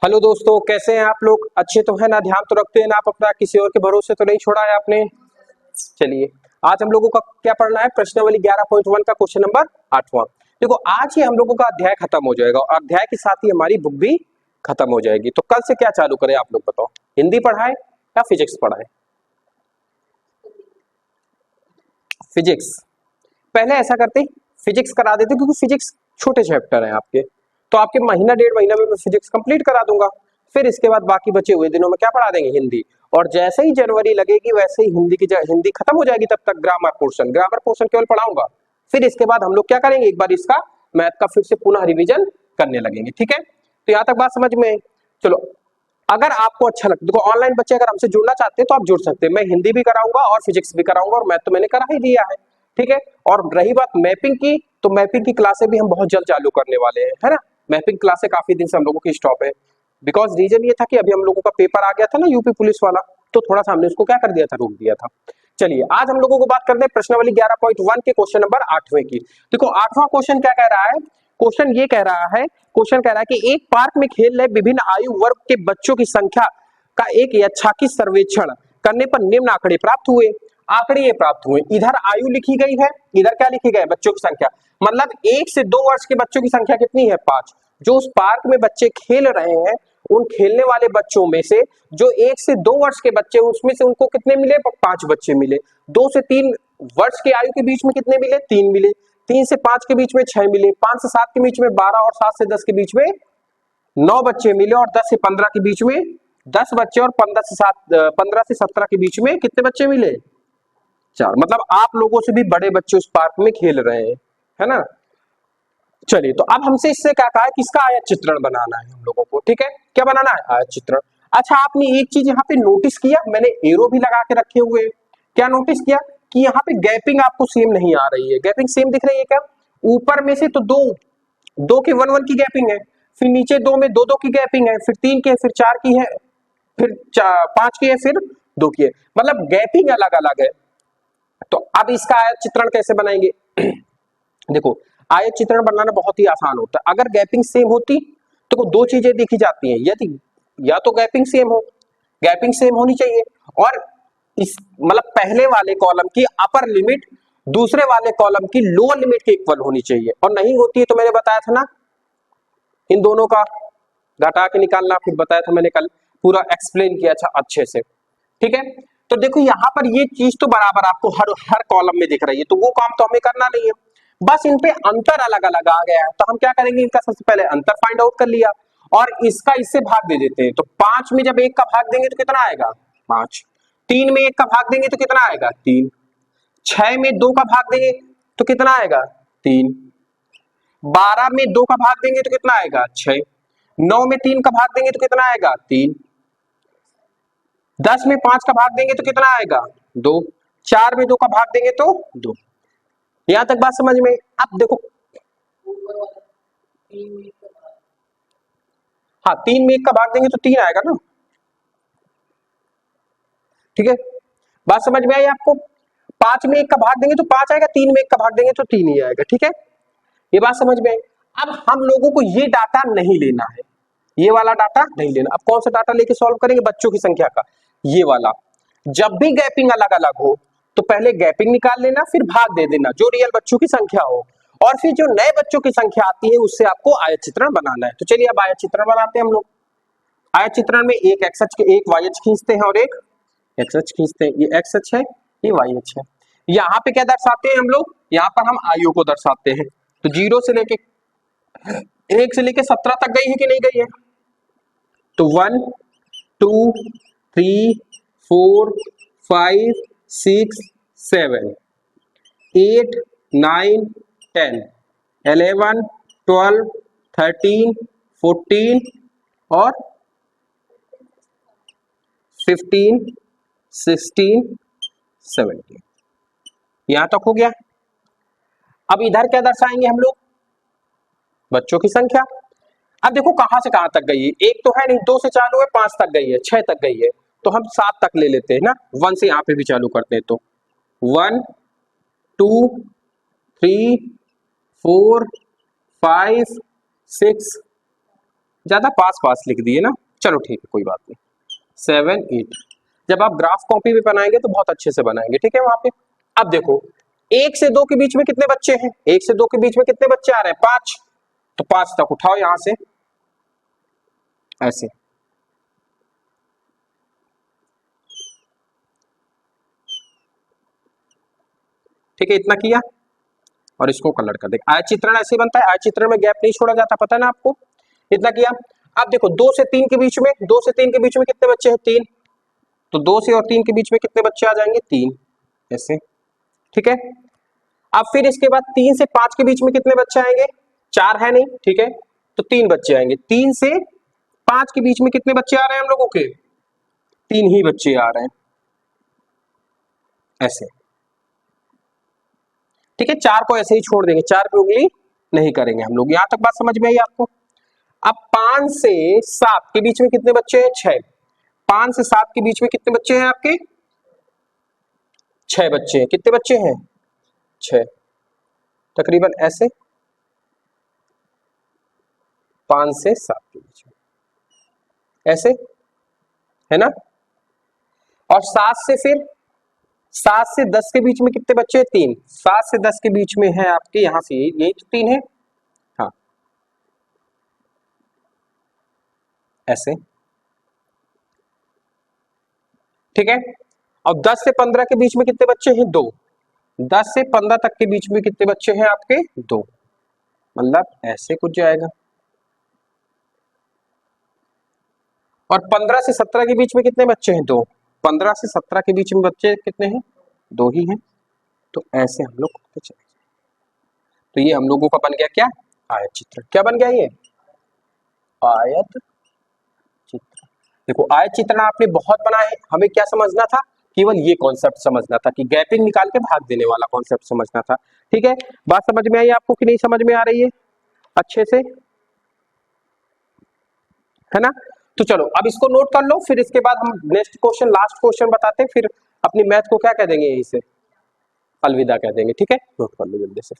Hello दोस्तों, कैसे हैं आप लोग? अच्छे तो है ना? ध्यान तो रखते हैं ना आप अपना? किसी और के भरोसे तो नहीं छोड़ा है आपने? चलिए, आज हम लोगों का क्या पढ़ना है? प्रश्नावली 11.1 का क्वेश्चन नंबर 8वां। देखो, आज ही हम लोगों का अध्याय खत्म हो जाएगा और अध्याय के साथ ही हमारी बुक भी खत्म हो जाएगी। तो कल से क्या चालू करें आप लोग बताओ? हिंदी पढ़ाएं या फिजिक्स पढ़ाएं? फिजिक्स। पहले ऐसा करते, फिजिक्स करा देते, क्योंकि फिजिक्स छोटे चैप्टर हैं आपके, तो आपके महीना डेढ़ महीना में मैं फिजिक्स कंप्लीट करा दूंगा। फिर इसके बाद बाकी बचे हुए दिनों में क्या पढ़ा देंगे? हिंदी। और जैसे ही जनवरी लगेगी वैसे ही हिंदी खत्म हो जाएगी, तब तक ग्रामर पोर्शन केवल पढ़ाऊंगा। फिर इसके बाद हम लोग क्या करेंगे, एक बार इसका मैथ का फिर से पुनः रिविजन करने लगेंगे। ठीक है, तो यहाँ तक बात समझ में? चलो, अगर आपको अच्छा लगता, देखो ऑनलाइन बच्चे अगर हमसे जुड़ना चाहते हैं तो आप जुड़ सकते हैं। मैं हिंदी भी कराऊंगा और फिजिक्स भी कराऊंगा, और मैथ तो मैंने करा ही दिया है। ठीक है, और रही बात मैपिंग की, तो मैपिंग की क्लासें भी हम बहुत जल्द चालू करने वाले हैं, है ना। मैपिंग क्लासें काफी दिन से हम लोगों की स्टॉप है, बिकॉज रीजन ये था कि अभी हम लोगों का पेपर आ गया था ना, यूपी पुलिस वाला, तो थोड़ा सा हमने उसको क्या कर दिया था, रोक दिया था। चलिए, आज हम लोगों को बात करते हैं प्रश्नावली 11.1 के क्वेश्चन नंबर 8वें की। देखो, 8वां क्वेश्चन क्या कह रहा है? क्वेश्चन कह रहा है कि एक पार्क में खेल रहे विभिन्न आयु वर्ग के बच्चों की संख्या का एक यादृच्छिक सर्वेक्षण करने पर निम्न आंकड़े प्राप्त हुए। आंकड़े ये प्राप्त हुए, इधर आयु लिखी गई है, इधर क्या लिखी गई है? बच्चों की संख्या। मतलब 1 से 2 वर्ष के बच्चों की संख्या कितनी है? 5। जो उस पार्क में बच्चे खेल रहे हैं, उन खेलने वाले बच्चों में से जो 1 से 2 वर्ष के बच्चे, उसमें से उनको कितने मिले? 5 बच्चे मिले। 2 से 3 वर्ष की आयु के बीच में कितने मिले? 3 मिले। 3 से 5 के बीच में 6 मिले। 5 से 7 के बीच में 12, और 7 से 10 के बीच में 9 बच्चे मिले। और 10 से 15 के बीच में 10 बच्चे, और 15 से 17 के बीच में कितने बच्चे मिले? 4। मतलब आप लोगों से भी बड़े बच्चे उस पार्क में खेल रहे हैं, है ना। चलिए, तो अब हमसे इससे क्या कहा है कि इसका आयत चित्रण बनाना है हम लोगों को। ठीक है, क्या बनाना है? आयत चित्रण। अच्छा, आपने एक चीज यहाँ पे नोटिस किया, मैंने एरो भी लगा के रखे हुए हैं। क्या नोटिस किया कि यहाँ पे गैपिंग आपको सेम नहीं आ रही है? गैपिंग सेम दिख रही है क्या? ऊपर में से तो दो दो की 1 1 की गैपिंग है, फिर नीचे 2 में 2 2 की गैपिंग है, फिर 3 की है, फिर 4 की है, फिर 5 की है, फिर 2 की है। मतलब गैपिंग अलग अलग है। तो अब इसका आयत चित्रण कैसे बनाएंगे? देखो, आयत चित्रण बनाना बहुत ही आसान होता है। अगर गैपिंग सेम होती तो दो चीजें देखी जाती हैं, यदि या तो गैपिंग सेम होनी चाहिए, और इस मतलब पहले वाले कॉलम की अपर लिमिट दूसरे वाले कॉलम की लोअर लिमिट के इक्वल होनी चाहिए। और नहीं होती है तो मैंने बताया था ना, इन दोनों का घटा के निकालना, फिर बताया था मैंने कल, पूरा एक्सप्लेन किया था अच्छे से। ठीक है, तो देखो यहाँ पर ये चीज तो बराबर आपको हर हर कॉलम में दिख रही है, तो वो काम तो हमें करना नहीं है, बस इन पे अंतर अलग अलग आ गया है। तो हम क्या करेंगे, इनका सबसे पहले अंतर फाइंड आउट कर लिया, और इसका इससे भाग दे देते हैं। तो 5 में जब 1 का भाग देंगे तो कितना आएगा? 5। 3 में 1 का भाग देंगे तो कितना आएगा? 3। 6 में 2 का भाग देंगे तो कितना आएगा? 3। 12 में 2 का भाग देंगे तो कितना आएगा? 6। 9 में 3 का भाग देंगे तो कितना आएगा? 3। 10 में 5 का भाग देंगे तो कितना आएगा? 2। 4 में 2 का भाग देंगे तो 2। यहां तक बात समझ में? अब देखो, हाँ, 3 में 1 का भाग देंगे तो 3 आएगा ना। ठीक है, बात समझ में आई आपको? 5 में 1 का भाग देंगे तो 5 आएगा, 3 में 1 का भाग देंगे तो 3 ही आएगा। ठीक है, ये बात समझ में आई? अब हम लोगों को ये डाटा नहीं लेना है, ये वाला डाटा नहीं लेना। अब कौन सा डाटा लेके सॉल्व करेंगे? बच्चों की संख्या का, ये वाला। जब भी गैपिंग अलग अलग हो तो पहले गैपिंग निकाल लेना, फिर भाग दे देना जो रियल बच्चों की संख्या हो, और फिर जो नए बच्चों की संख्या आती है उससे आपको आयत चित्रण बनाना है। तो चलिए अब आयत चित्रण बनाते हैं हम लोग। आयत चित्रण में एक एक्स अक्ष के एक वाई अक्ष खींचते हैं और एक एक्स अक्ष खींचते हैं। ये एक्स अक्ष है, ये वाई अक्ष है। यहाँ पे क्या दर्शाते हैं हम लोग? यहाँ पर हम आयु को दर्शाते हैं। तो 0 से लेके 1 से लेके 17 तक गई है कि नहीं गई है? तो 1 2 3 4 5 6 7 8 9 10 11 12 13 14 और 15 16 17। यहां तक हो गया। अब इधर क्या दर्शाएंगे हम लोग? बच्चों की संख्या। अब देखो कहां से कहां तक गई है, एक तो है नहीं, 2 से चालू है, 5 तक गई है, 6 तक गई है, तो हम 7 तक ले लेते हैं ना। 1 से यहां पे भी चालू करते हैं, तो 1 2 3 4 5 6 ज्यादा पास पास लिख दिए ना, चलो ठीक है कोई बात नहीं। 7 8 जब आप ग्राफ कॉपी पे बनाएंगे तो बहुत अच्छे से बनाएंगे, ठीक है वहां पे। अब देखो 1 से 2 के बीच में कितने बच्चे हैं, 1 से 2 के बीच में कितने बच्चे आ रहे हैं, 5, तो 5 तक उठाओ यहां से ऐसे, ठीक है इतना किया और इसको कलर कर दे। आयत चित्रण ऐसे बनता है, आयत चित्रण में गैप नहीं छोड़ा जाता, पता है ना आपको, इतना किया। अब देखो 2 से 3 के बीच में, 2 से 3 के बीच में कितने बच्चे हैं, 3, तो 2 से और 3 के बीच में कितने बच्चे आ जाएंगे, 3 ऐसे, ठीक है। अब फिर इसके बाद 3 से 5 के बीच में कितने बच्चे आएंगे, 4 है नहीं, ठीक है, तो 3 बच्चे आएंगे। 3 से 5 के बीच में कितने बच्चे आ रहे हैं हम लोगों के, 3 ही बच्चे आ रहे हैं ऐसे, ठीक है। 4 को ऐसे ही छोड़ देंगे, 4 पे उंगली नहीं करेंगे हम लोग, यहां तक बात समझ में आई आपको। अब 5 से 7 के बीच में कितने बच्चे हैं, 6, 5 से 7 के बीच में कितने बच्चे हैं आपके, 6 बच्चे हैं, कितने बच्चे हैं, 6, तकरीबन ऐसे 5 से 7 के बीच में ऐसे, है ना। और 7 से 10 के बीच में कितने बच्चे हैं, 3, 7 से 10 के बीच में है आपके यहां से यही तो 3 है, हाँ ऐसे, ठीक है। और 10 से 15 के बीच में कितने बच्चे हैं, 2, 10 से 15 तक के बीच में कितने बच्चे हैं आपके, 2, मतलब ऐसे कुछ जाएगा। और 15 से 17 के बीच में कितने बच्चे हैं, 2, 15 से 17 के बीच में बच्चे कितने हैं, 2 ही हैं, तो ऐसे हम लोग करते चले जाएंगे। तो ये हम लोगों का बन गया क्या, आयत चित्र। क्या बन गया ये, आयत चित्र। देखो आयत चित्र आपने बहुत बनाए, हमें क्या समझना था, केवल ये कॉन्सेप्ट समझना था कि गैपिंग निकाल के भाग देने वाला कॉन्सेप्ट समझना था, ठीक है। बात समझ में आई आपको कि नहीं समझ में आ रही है अच्छे से, है ना। तो चलो अब इसको नोट कर लो, फिर इसके बाद हम नेक्स्ट क्वेश्चन, लास्ट क्वेश्चन बताते हैं, फिर अपनी मैथ को क्या कह देंगे, यहीं से अलविदा कह देंगे, ठीक है। नोट कर लो जल्दी से।